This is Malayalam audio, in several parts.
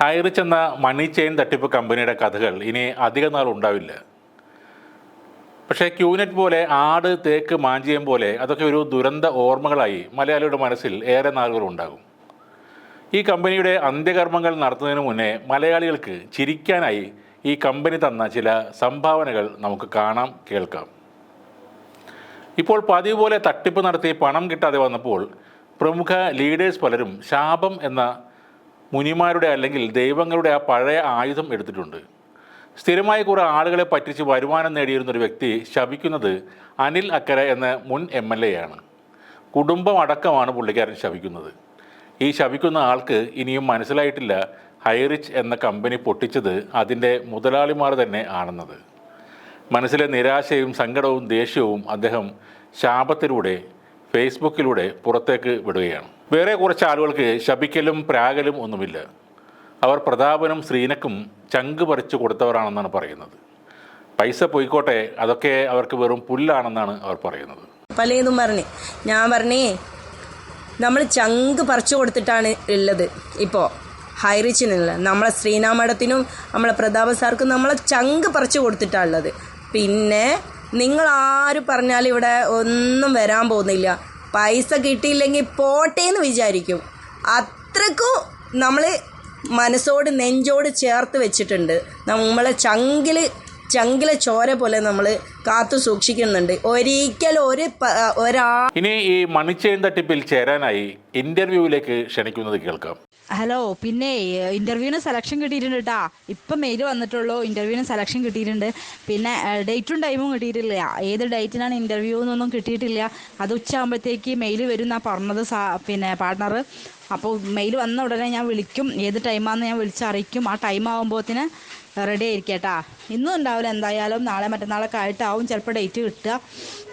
ഹൈറിച്ച് എന്ന മണി ചെയിൻ തട്ടിപ്പ് കമ്പനിയുടെ കഥകൾ ഇനി അധിക നാൾ ഉണ്ടാവില്ല. പക്ഷേ ക്യൂനെറ്റ് പോലെ ആട് തേക്ക് മാഞ്ചിയം പോലെ അതൊക്കെ ഒരു ദുരന്ത ഓർമ്മകളായി മലയാളിയുടെ മനസ്സിൽ ഏറെ നാളുകളുണ്ടാകും. ഈ കമ്പനിയുടെ അന്ത്യകർമ്മങ്ങൾ നടത്തുന്നതിന് മുന്നേ മലയാളികൾക്ക് ചിരിക്കാനായി ഈ കമ്പനി തന്ന ചില സംഭാവനകൾ നമുക്ക് കാണാം, കേൾക്കാം. ഇപ്പോൾ പതിവ് പോലെ തട്ടിപ്പ് നടത്തി പണം കിട്ടാതെ വന്നപ്പോൾ പ്രമുഖ ലീഡേഴ്സ് പലരും ശാപം എന്ന മുനിമാരുടെ അല്ലെങ്കിൽ ദൈവങ്ങളുടെ ആ പഴയ ആയുധം എടുത്തിട്ടുണ്ട്. സ്ഥിരമായി കുറേ ആളുകളെ പറ്റിച്ച് വരുമാനം നേടിയിരുന്നൊരു വ്യക്തി ശപിക്കുന്നത് അനിൽ അക്കര എന്ന മുൻ MLA ആണ്. കുടുംബം അടക്കമാണ് പുള്ളിക്കാരൻ ശപിക്കുന്നത്. ഈ ശപിക്കുന്ന ആൾക്ക് ഇനിയും മനസ്സിലായിട്ടില്ല ഹൈറിച്ച് എന്ന കമ്പനി പൊട്ടിച്ചത് അതിൻ്റെ മുതലാളിമാർ തന്നെ ആണെന്നത്. മനസ്സിലെ നിരാശയും സങ്കടവും ദേഷ്യവും അദ്ദേഹം ശാപത്തിലൂടെ ഫേസ്ബുക്കിലൂടെ പുറത്തേക്ക് വിടുകയാണ്. വേറെ കുറച്ച് ആളുകൾക്ക് ശപിക്കലും പ്രാകലും ഒന്നുമില്ല. അവർ പ്രതാപനും ശ്രീനക്കും ചങ്ക് പറിച്ചു കൊടുത്തവരാണെന്നാണ് പറയുന്നത്. പൈസ പോയിക്കോട്ടെ, അതൊക്കെ അവർക്ക് വെറും പുല്ലാണെന്നാണ് അവർ പറയുന്നത്. പലതും ഞാൻ പറഞ്ഞേ നമ്മൾ ചങ്ക് പറിച്ചു കൊടുത്തിട്ടാണ് ഉള്ളത്. ഇപ്പോൾ ഹൈറിച്ചിനുള്ള നമ്മളെ ശ്രീനാ മേഡത്തിനും നമ്മളെ പ്രതാപ സാർക്കും നമ്മളെ ചങ്ക് പറിച്ചു കൊടുത്തിട്ടാണ് ഉള്ളത്. പിന്നെ നിങ്ങൾ ആര് പറഞ്ഞാലും ഇവിടെ ഒന്നും വരാൻ പോകുന്നില്ല. പൈസ കിട്ടിയില്ലെങ്കിൽ പോട്ടേന്ന് വിചാരിക്കും. അത്രക്കും നമ്മൾ മനസ്സോട് നെഞ്ചോട് ചേർത്ത് വെച്ചിട്ടുണ്ട്. നമ്മളെ ചങ്കിലെ ചോര പോലെ നമ്മൾ കാത്തു സൂക്ഷിക്കുന്നുണ്ട്. ഒരിക്കലും ഇനി ഈ മണി ചെയിൻ തട്ടിപ്പിൽ ചേരാനായി ഇന്റർവ്യൂവിലേക്ക് ക്ഷണിക്കുന്നത് കേൾക്കാം. ഹലോ, പിന്നെ ഇൻ്റർവ്യൂവിന് സെലക്ഷൻ കിട്ടിയിട്ടുണ്ട് കേട്ടോ. ഇപ്പം മെയിൽ വന്നിട്ടുള്ളൂ. ഇൻ്റർവ്യൂവിന് സെലക്ഷൻ കിട്ടിയിട്ടുണ്ട്. പിന്നെ ഡേറ്റും ടൈമും കിട്ടിയിട്ടില്ല. ഏത് ഡേറ്റിനാണ് ഇൻ്റർവ്യൂ എന്നൊന്നും കിട്ടിയിട്ടില്ല. അത് ഉച്ചയാകുമ്പോഴത്തേക്ക് മെയിൽ വരും എന്നാണ് പറഞ്ഞത് പിന്നെ പാർട്ട്ണർ. അപ്പോൾ മെയിൽ വന്ന ഉടനെ ഞാൻ വിളിക്കും. ഏത് ടൈമാണെന്ന് ഞാൻ വിളിച്ചറിയിക്കും. ആ ടൈം ആകുമ്പോഴത്തേന് റെഡി ആയിരിക്കട്ടാ. ഇന്നും ഉണ്ടാവില്ല, എന്തായാലും നാളെ മറ്റന്നാളൊക്കെ ആയിട്ടാവും ചിലപ്പോൾ ഡേറ്റ് കിട്ടുക.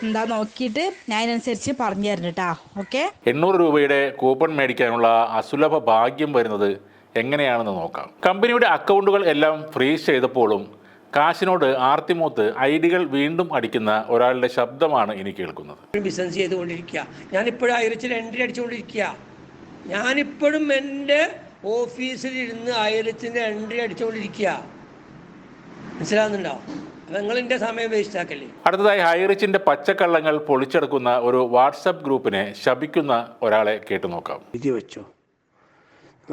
എന്താ നോക്കിയിട്ട് ഞാൻ അതിനനുസരിച്ച് പറഞ്ഞു തരണം കേട്ടോ. ഓക്കെ. 800 രൂപയുടെ കൂപ്പൺ മേടിക്കാനുള്ള അസുലഭ ഭാഗ്യം വരുന്നത് എങ്ങനെയാണെന്ന് നോക്കാം. കമ്പനിയുടെ അക്കൗണ്ടുകൾ എല്ലാം ഫ്രീസ് ചെയ്തപ്പോഴും കാശിനോട് ആർത്തിമൂത്ത് ഐഡികൾ വീണ്ടും അടിക്കുന്ന ഒരാളുടെ ശബ്ദമാണ് ഇനി കേൾക്കുന്നത്. ബിസിനസ് ചെയ്തുകൊണ്ടിരിക്കുക. ഞാനിപ്പോഴും ഹൈറിച്ചിൽ എൻട്രി അടിച്ചുകൊണ്ടിരിക്കുക. ഞാനിപ്പോഴും എൻ്റെ ഓഫീസിലിരുന്ന് ഹൈറിച്ചിൻ്റെ എൻട്രി അടിച്ചുകൊണ്ടിരിക്കുക. മനസ്സിലാകുന്നുണ്ടോ? നിങ്ങളെൻ്റെ സമയം വേസ്റ്റ് ആക്കല്ലേ. അടുത്തതായി ഹൈറിച്ചിന്റെ പച്ചക്കള്ളങ്ങൾ പൊളിച്ചെടുക്കുന്ന ഒരു വാട്സപ്പ് ഗ്രൂപ്പിനെ ശപിക്കുന്ന ഒരാളെ കേട്ടു നോക്കാം. എഴുതി വെച്ചോ,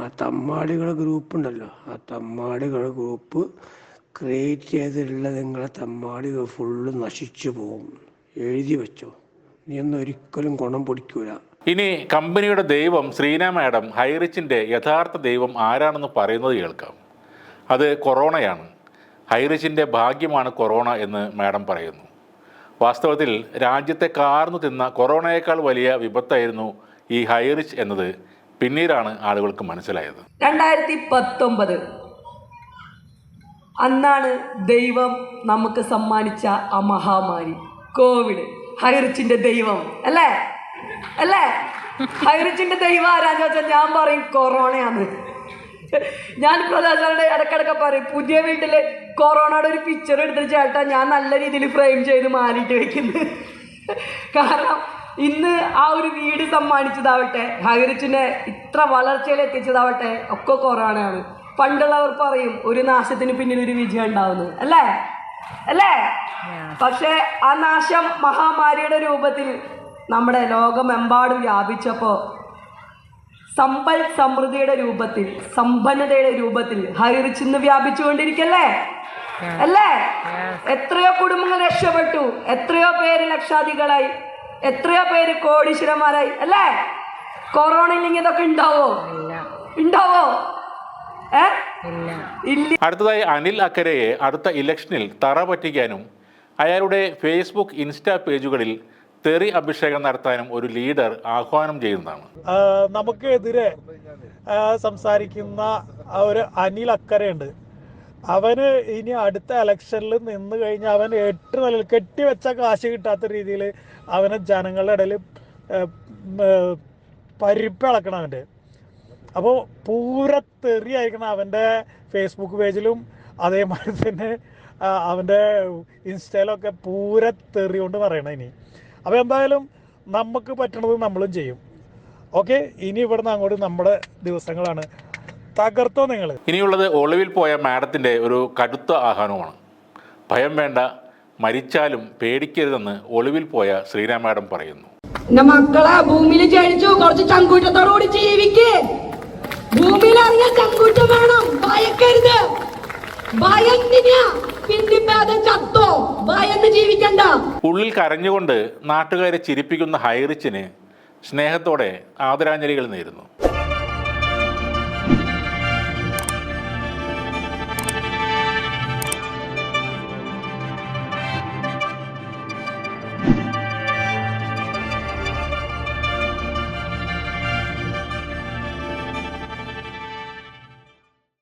ആ തമ്മാടികളുടെ ഗ്രൂപ്പ് ഉണ്ടല്ലോ, ആ തമ്മാടികളുടെ ഗ്രൂപ്പ് ക്രിയേറ്റ് ചെയ്തിട്ടുള്ള നിങ്ങളെ തമ്മാടികൾ ഫുള്ള് നശിച്ചു പോകും. എഴുതി വെച്ചോ, നീ ഒന്നും ഒരിക്കലും ഗുണം പൊടിക്കൂല. ഇനി കമ്പനിയുടെ ദൈവം ശ്രീനാ മാഡം ഹൈറിച്ചിന്റെ യഥാർത്ഥ ദൈവം ആരാണെന്ന് പറയുന്നത് കേൾക്കാം. അത് കൊറോണയാണ്. ഹൈറിച്ചിൻ്റെ ഭാഗ്യമാണ് കൊറോണ എന്ന് മാഡം പറയുന്നു. വാസ്തവത്തിൽ രാജ്യത്തെ കാർന്നു തിന്ന കൊറോണയേക്കാൾ വലിയ വിപത്തായിരുന്നു ഈ ഹൈറിച്ച് എന്നത് പിന്നീടാണ് ആളുകൾക്ക് മനസ്സിലായത്. 2019 അന്നാണ് ദൈവം നമുക്ക് സമ്മാനിച്ച ആ മഹാമാരി കോവിഡ്. ഹൈറിച്ചിന്റെ ദൈവം അല്ലേ? ഹൈറിച്ചിന്റെ ദൈവം ആരാന്ന് വെച്ചാൽ ഞാൻ പറയും കൊറോണയാണ്. ഞാൻ പ്രധാനമന്ത്രിയുടെ ഇടക്കിടക്ക് പറയും, പുതിയ വീട്ടിൽ കൊറോണയുടെ ഒരു പിക്ചർ എടുത്തിട്ട് ചേട്ടാ ഞാൻ നല്ല രീതിയിൽ ഫ്രെയിം ചെയ്ത് മാറിയിട്ട് വെക്കുന്നത്. കാരണം ഇന്ന് ആ ഒരു വീട് സമ്മാനിച്ചതാവട്ടെ, ഹൈറിച്ചിനെ ഇത്ര വളർച്ചയിൽ എത്തിച്ചതാവട്ടെ, ഒക്കെ കൊറോണയാണ്. പണ്ടുള്ളവർ പറയും ഒരു നാശത്തിന് പിന്നിൽ ഒരു വിജയം ഉണ്ടാവുന്നത് അല്ലേ? പക്ഷേ ആ നാശം മഹാമാരിയുടെ രൂപത്തിൽ നമ്മുടെ ലോകമെമ്പാടും വ്യാപിച്ചപ്പോൾ സമ്പൽ സമൃദ്ധിയുടെ രൂപത്തിൽ, സമ്പന്നതയുടെ രൂപത്തിൽ ഹൈറിച്ച് ഇന്ന് വ്യാപിച്ചുകൊണ്ടിരിക്കല്ലേ? എത്രയോ കുടുംബങ്ങൾ രക്ഷപ്പെട്ടു, എത്രയോ പേര് ലക്ഷാധികളായി, എത്രയോ പേര് കോടീശ്വരന്മാരായി അല്ലേ? കൊറോണ ഇല്ലെങ്കിൽ ഇതൊക്കെ ഉണ്ടാവോ? ഇല്ല. അടുത്തതായി അനിൽ അക്കരയെ അടുത്ത ഇലക്ഷനിൽ തറ പറ്റിക്കാനും അയാളുടെ ഫേസ്ബുക്ക് ഇൻസ്റ്റാ പേജുകളിൽ തെറി അഭിഷേകം നടത്താനും ഒരു ലീഡർ ആഹ്വാനം ചെയ്യുന്നതാണ്. നമുക്കെതിരെ സംസാരിക്കുന്ന ഒരു അനിൽ അക്കരയുണ്ട്. അവന് ഇനി അടുത്ത ഇലക്ഷനിൽ നിന്ന് കഴിഞ്ഞാൽ അവൻ 8 നിലയിൽ കെട്ടിവെച്ച കാശ് കിട്ടാത്ത രീതിയിൽ അവനെ ജനങ്ങളുടെ ഇടയിൽ പരിപ്പിളക്കണം അവൻ്റെ. അപ്പോൾ പൂരത്തെറിയായിരിക്കണം അവൻ്റെ ഫേസ്ബുക്ക് പേജിലും അതേമാതിരി തന്നെ അവൻ്റെ ഇൻസ്റ്റയിലൊക്കെ പൂരത്തെറി കൊണ്ട് പറയണം ഇനി. അപ്പോൾ എന്തായാലും നമുക്ക് പറ്റണത് നമ്മളും ചെയ്യും. ഓക്കെ, ഇനി ഇവിടുന്ന് അങ്ങോട്ട് നമ്മുടെ ദിവസങ്ങളാണ്. തകർത്തോ നിങ്ങൾ. ഇനിയുള്ളത് ഒളിവിൽ പോയ മാഡത്തിൻ്റെ ഒരു കടുത്ത ആഹ്വാനമാണ്. ഭയം വേണ്ട, മരിച്ചാലും പേടിക്കരുതെന്ന് ഒളിവിൽ പോയ ശ്രീന മാഡം പറയുന്നു. എന്റെ മക്കളെ, ഭൂമിയിൽ ജനിച്ചു, കുറച്ച് ചങ്കൂറ്റത്തോടുകൂടി ജീവിക്ക്. ഭൂമിയിൽ ഇറങ്ങിയ ചങ്കൂറ്റം വേണം, ഭയക്കരുത്. ഭയം പിന്നിപ്പേദം ചത്തോ, ഭയന്ന് ജീവിക്കണ്ട. ഉള്ളിൽ കരഞ്ഞുകൊണ്ട് നാട്ടുകാരെ ചിരിപ്പിക്കുന്ന ഹൈറിച്ചിന് സ്നേഹത്തോടെ ആദരാഞ്ജലികൾ നേരുന്നു.